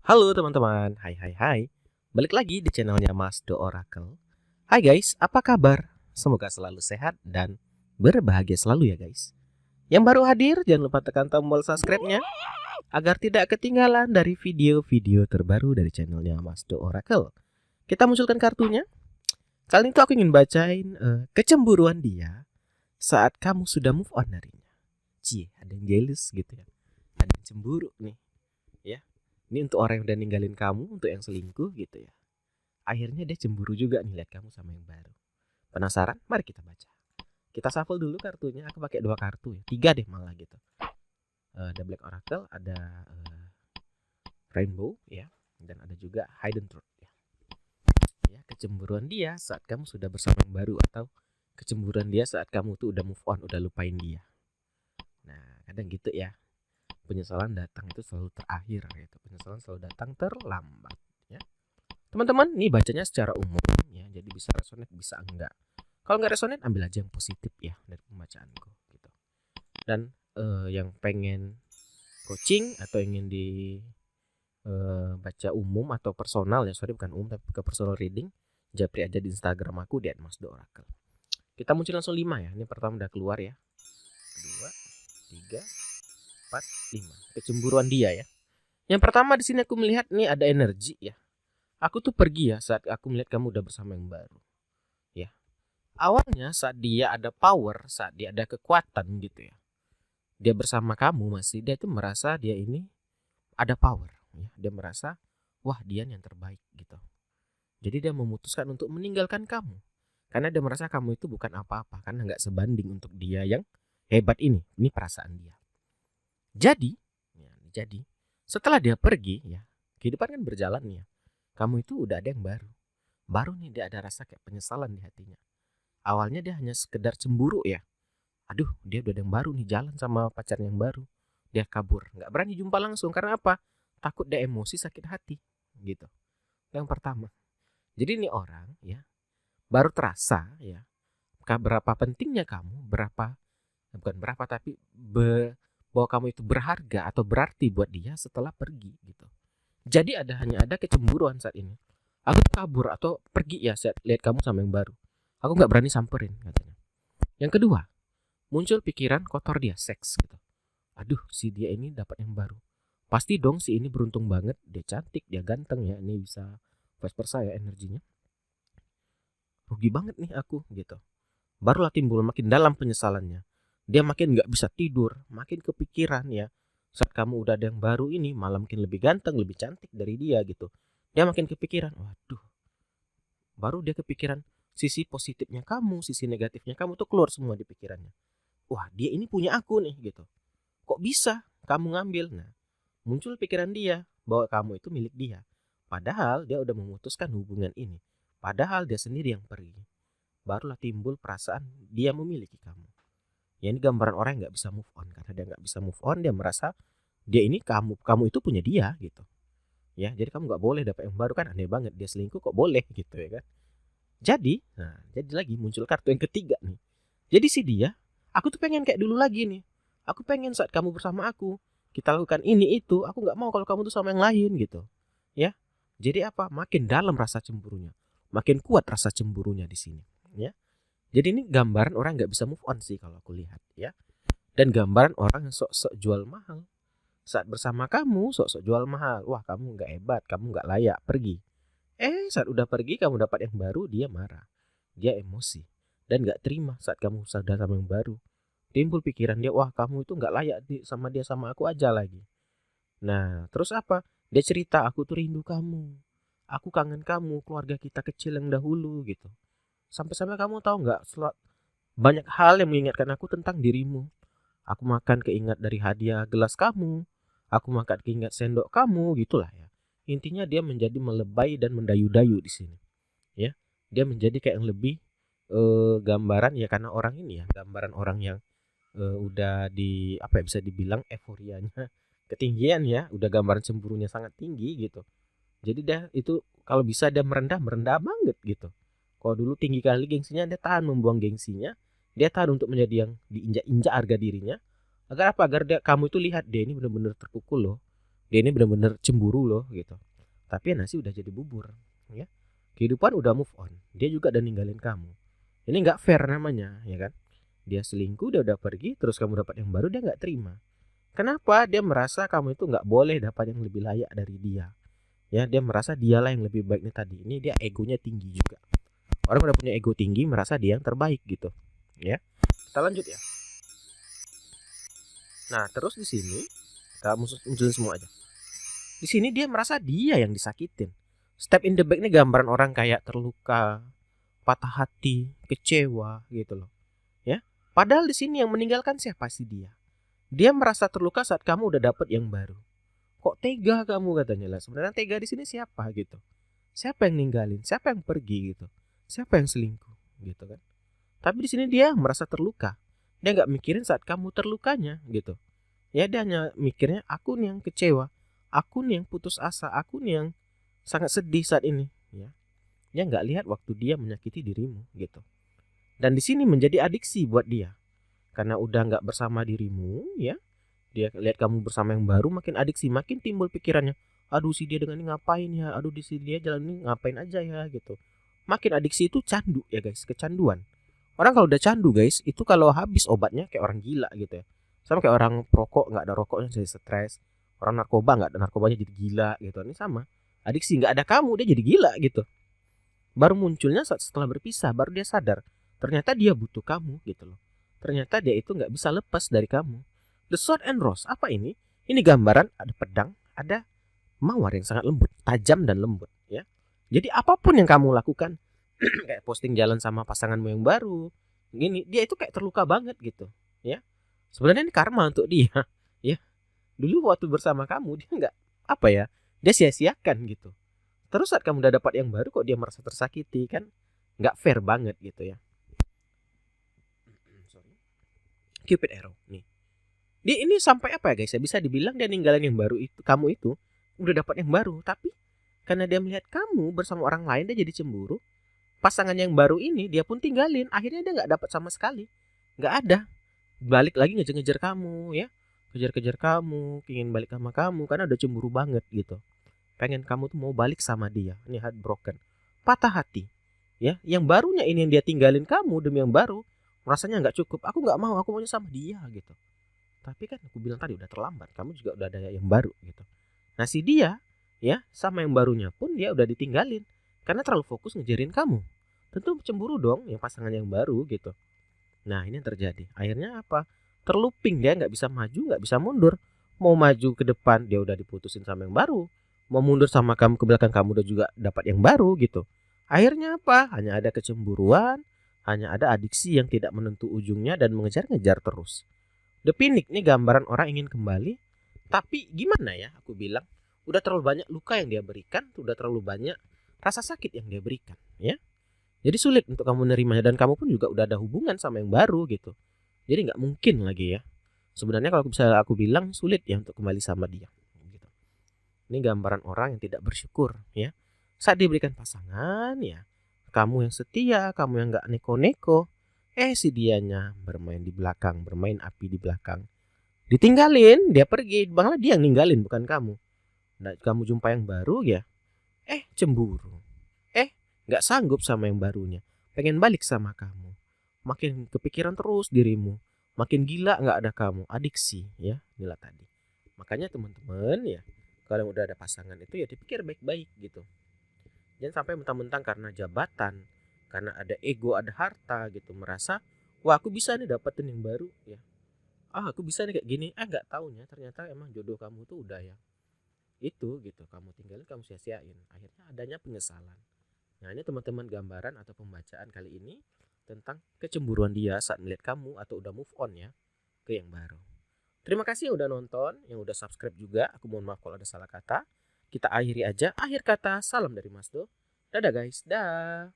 Halo teman-teman, hai. Balik lagi di channelnya Mas Do Oracle. Hai guys, apa kabar? Semoga selalu sehat dan berbahagia selalu ya guys. Yang baru hadir, jangan lupa tekan tombol subscribe-nya agar tidak ketinggalan dari video-video terbaru dari channelnya Mas Do Oracle. Kita munculkan kartunya. Kali ini tuh aku ingin bacain kecemburuan dia saat kamu sudah move on darinya. Cie, ada yang jealous gitu ya. Ada yang cemburu nih, ya. Ini untuk orang yang udah ninggalin kamu, untuk yang selingkuh gitu ya. Akhirnya dia cemburu juga nih lihat kamu sama yang baru. Penasaran? Mari kita baca. Kita shuffle dulu kartunya. Aku pakai 2 kartu ya. 3 deh malah gitu. Ada Black Oracle, ada Rainbow ya, dan ada juga Hidden Truth ya. Ya, kecemburuan dia saat kamu sudah bersama yang baru, atau kecemburuan dia saat kamu tuh udah move on, udah lupain dia. Nah, kadang gitu ya. Penyesalan datang itu selalu terakhir gitu. Penyesalan selalu datang terlambat ya. Teman-teman, ini bacanya secara umum ya, jadi bisa resonate bisa enggak. Kalau nggak resonate, ambil aja yang positif ya dari pembacaanku gitu. Dan yang pengen coaching atau ingin di baca umum atau personal ya, sorry bukan umum tapi ke personal reading, japri aja di Instagram aku di @masdooracle. Kita muncul langsung 5 ya. Ini pertama udah keluar ya. 2, 3, 4, 5. Kecemburuan dia ya. Yang pertama di sini aku melihat nih ada energi ya. Aku tuh pergi ya saat aku melihat kamu udah bersama yang baru. Ya. Awalnya saat dia ada power, saat dia ada kekuatan gitu ya. Dia bersama kamu masih, dia tuh merasa dia ini ada power ya. Dia merasa wah dia yang terbaik gitu. Jadi dia memutuskan untuk meninggalkan kamu. Karena dia merasa kamu itu bukan apa-apa, karena nggak sebanding untuk dia yang hebat ini. Ini perasaan dia. Jadi setelah dia pergi ya, kehidupan kan berjalan ya. Kamu itu udah ada yang baru. Baru nih dia ada rasa kayak penyesalan di hatinya. Awalnya dia hanya sekedar cemburu ya. Aduh, dia udah ada yang baru nih, jalan sama pacarnya yang baru. Dia kabur, nggak berani jumpa langsung karena apa? Takut dia emosi, sakit hati gitu. Yang pertama. Jadi ini orang ya baru terasa ya berapa pentingnya kamu, bukan berapa tapi bahwa kamu itu berharga atau berarti buat dia setelah pergi gitu. Jadi hanya ada kecemburuan saat ini. Aku kabur atau pergi ya saat lihat kamu sama yang baru. Aku nggak berani samperin katanya. Yang kedua, muncul pikiran kotor dia, seks gitu. Aduh, si dia ini dapat yang baru. Pasti dong si ini beruntung banget, dia cantik, dia ganteng ya, ini bisa vice versa ya energinya. Rugi banget nih aku gitu. Barulah timbul makin dalam penyesalannya. Dia makin nggak bisa tidur, makin kepikiran ya. Saat kamu udah ada yang baru ini, malah makin lebih ganteng, lebih cantik dari dia gitu. Dia makin kepikiran, waduh. Baru dia kepikiran sisi positifnya kamu, sisi negatifnya kamu tuh keluar semua di pikirannya. Wah, dia ini punya aku nih gitu. Kok bisa kamu ngambil? Nah, muncul pikiran dia bahwa kamu itu milik dia. Padahal dia udah memutuskan hubungan ini. Padahal dia sendiri yang pergi. Barulah timbul perasaan dia memiliki kamu. Ya, ini gambaran orang yang nggak bisa move on. Karena dia nggak bisa move on, dia merasa dia ini kamu itu punya dia gitu. Ya, jadi kamu nggak boleh dapat yang baru, kan aneh banget. Dia selingkuh kok boleh gitu ya kan. Jadi lagi muncul kartu yang ketiga nih. Jadi si dia, aku tuh pengen kayak dulu lagi nih. Aku pengen saat kamu bersama aku, kita lakukan ini itu. Aku nggak mau kalau kamu tuh sama yang lain gitu. Ya, jadi apa? Makin dalam rasa cemburunya, makin kuat rasa cemburunya di sini. Ya, jadi ini gambaran orang nggak bisa move on sih kalau aku lihat ya. Dan gambaran orang yang sok-sok jual mahal. Saat bersama kamu sok-sok jual mahal. Wah, kamu nggak hebat, kamu nggak layak, pergi. Saat udah pergi kamu dapat yang baru, dia marah, dia emosi, dan gak terima saat kamu sudah sama yang baru. Timbul pikiran dia, wah kamu itu gak layak sama dia, sama aku aja lagi. Nah, terus apa? Dia cerita, aku tuh rindu kamu. Aku kangen kamu, keluarga kita kecil yang dahulu gitu. Sampai-sampai kamu tahu gak, banyak hal yang mengingatkan aku tentang dirimu. Aku makan keingat dari hadiah gelas kamu. Aku makan keingat sendok kamu, gitulah ya. Intinya dia menjadi melebay dan mendayu-dayu di sini. Ya, dia menjadi kayak yang lebih gambaran ya, karena orang ini ya, gambaran orang yang udah di apa ya, bisa dibilang euforianya ketinggian ya, udah gambaran cemburunya sangat tinggi gitu. Jadi dia itu kalau bisa dia merendah banget gitu. Kalau dulu tinggi kali gengsinya, dia tahan membuang gengsinya, dia tahan untuk menjadi yang diinjak-injak harga dirinya. Agar apa? Agar kamu itu lihat dia ini benar-benar terpukul loh. Dia ini benar-benar cemburu loh gitu. Tapi nasi udah jadi bubur, ya. Kehidupan udah move on. Dia juga udah ninggalin kamu. Ini nggak fair namanya, ya kan? Dia selingkuh, dia udah pergi, terus kamu dapat yang baru, dia nggak terima. Kenapa? Dia merasa kamu itu nggak boleh dapat yang lebih layak dari dia. Ya, dia merasa dialah yang lebih baik nih tadi. Ini dia egonya tinggi juga. Orang udah punya ego tinggi, merasa dia yang terbaik gitu. Ya, kita lanjut ya. Nah, terus di sini kita munculin semua aja. Di sini dia merasa dia yang disakitin. Step in the back ini gambaran orang kayak terluka, patah hati, kecewa gitu loh. Ya, padahal di sini yang meninggalkan siapa sih dia? Dia merasa terluka saat kamu udah dapet yang baru. Kok tega kamu katanya lah. Sebenarnya tega di sini siapa gitu? Siapa yang ninggalin? Siapa yang pergi gitu? Siapa yang selingkuh gitu kan? Tapi di sini dia merasa terluka. Dia nggak mikirin saat kamu terlukanya gitu. Ya dia hanya mikirnya aku nih yang kecewa, aku nih yang putus asa, aku nih yang sangat sedih saat ini. Ya, dia nggak lihat waktu dia menyakiti dirimu gitu. Dan di sini menjadi adiksi buat dia. Karena udah nggak bersama dirimu, ya. Dia lihat kamu bersama yang baru, makin adiksi, makin timbul pikirannya. Aduh si dia dengan ini ngapain ya? Aduh si dia jalan ini ngapain aja ya gitu. Makin adiksi itu candu ya guys, kecanduan. Orang kalau udah candu guys, itu kalau habis obatnya kayak orang gila gitu ya. Sama kayak orang perokok nggak ada rokoknya jadi stres. Orang narkoba nggak ada narkobanya jadi gila gitu. Ini sama. Adiksi nggak ada kamu dia jadi gila gitu. Baru munculnya setelah berpisah, baru dia sadar. Ternyata dia butuh kamu gitu loh. Ternyata dia itu nggak bisa lepas dari kamu. The Sword and Rose, apa ini? Ini gambaran ada pedang, ada mawar yang sangat lembut, tajam dan lembut ya. Jadi apapun yang kamu lakukan, kayak posting jalan sama pasanganmu yang baru, gini, dia itu kayak terluka banget gitu ya. Sebenarnya ini karma untuk dia ya. Dulu waktu bersama kamu dia nggak apa ya, dia sia-siakan gitu. Terus saat kamu udah dapat yang baru kok dia merasa tersakiti kan? Nggak fair banget gitu ya. Cupid arrow nih. Dia ini sampai apa ya guys ya, bisa dibilang dia ninggalin yang baru itu, kamu itu udah dapat yang baru, tapi karena dia melihat kamu bersama orang lain dia jadi cemburu. Pasangan yang baru ini dia pun tinggalin, akhirnya dia nggak dapat sama sekali, nggak ada. Balik lagi ngejar-ngejar kamu ya, kejar-kejar kamu, ingin balik sama kamu karena udah cemburu banget gitu. Pengen kamu tuh mau balik sama dia. Ini heartbroken, patah hati ya. Yang barunya ini yang dia tinggalin kamu demi yang baru, rasanya nggak cukup. Aku nggak mau, aku maunya sama dia gitu. Tapi kan aku bilang tadi udah terlambat, kamu juga udah ada yang baru gitu. Nah si dia ya sama yang barunya pun dia udah ditinggalin karena terlalu fokus ngejarin kamu. Tentu cemburu dong yang pasangan yang baru gitu. Nah ini yang terjadi. Akhirnya apa? Terluping, dia nggak bisa maju, nggak bisa mundur. Mau maju ke depan dia udah diputusin sama yang baru. Mau mundur sama kamu ke belakang kamu udah juga dapat yang baru gitu. Akhirnya apa? Hanya ada kecemburuan, hanya ada adiksi yang tidak menentu ujungnya dan mengejar-ngejar terus. The Pinnacle ini gambaran orang ingin kembali, tapi gimana ya? Aku bilang udah terlalu banyak luka yang dia berikan, udah terlalu banyak rasa sakit yang dia berikan, ya. Jadi sulit untuk kamu menerimanya dan kamu pun juga udah ada hubungan sama yang baru gitu. Jadi nggak mungkin lagi ya. Sebenarnya kalau bisa aku bilang sulit ya untuk kembali sama dia. Gitu. Ini gambaran orang yang tidak bersyukur, ya. Saat diberikan pasangan, ya, kamu yang setia, kamu yang nggak neko-neko. Si dianya bermain di belakang, bermain api di belakang. Ditinggalin, dia pergi, malah dia yang ninggalin bukan kamu. Nah, kamu jumpa yang baru ya, cemburu. Gak sanggup sama yang barunya, pengen balik sama kamu. Makin kepikiran terus dirimu, makin gila gak ada kamu, adiksi ya, inilah tadi. Makanya teman-teman ya, kalau udah ada pasangan itu ya dipikir baik-baik gitu. Jangan sampai mentang-mentang karena jabatan, karena ada ego, ada harta gitu, merasa wah aku bisa nih dapetin yang baru ya. Aku bisa nih kayak gini. Nggak taunya ternyata emang jodoh kamu tuh udah ya itu gitu, kamu tinggalin, kamu sia-siain. Akhirnya adanya penyesalan. Nah ini teman-teman gambaran atau pembacaan kali ini tentang kecemburuan dia saat melihat kamu atau udah move on ya ke yang baru. Terima kasih yang udah nonton, yang udah subscribe juga. Aku mohon maaf kalau ada salah kata. Kita akhiri aja. Akhir kata, salam dari Mas Do. Dadah guys, dah.